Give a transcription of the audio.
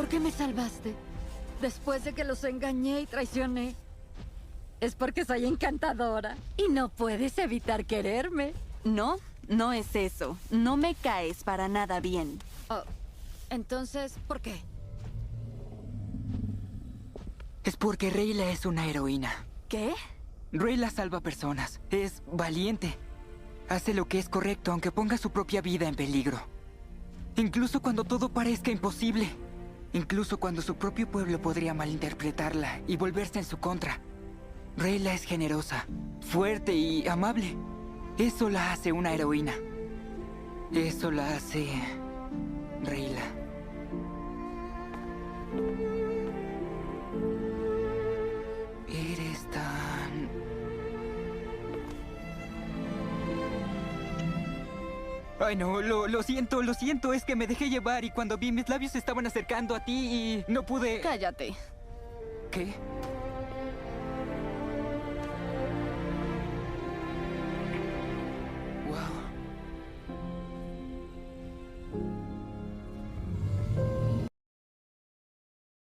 por qué me salvaste? Después de que los engañé y traicioné. Es porque soy encantadora y no puedes evitar quererme. No, no es eso. No me caes para nada bien. Oh, entonces, ¿por qué? Es porque Rayla es una heroína. ¿Qué? Rayla salva personas. Es valiente. Hace lo que es correcto aunque ponga su propia vida en peligro. Incluso cuando todo parezca imposible. Incluso cuando su propio pueblo podría malinterpretarla y volverse en su contra. Rayla es generosa, fuerte y amable. Eso la hace una heroína. Eso la hace Rayla. Eres tan... Ay, no, lo siento, es que me dejé llevar y cuando vi mis labios se estaban acercando a ti y no pude... Cállate. ¿Qué? Wow.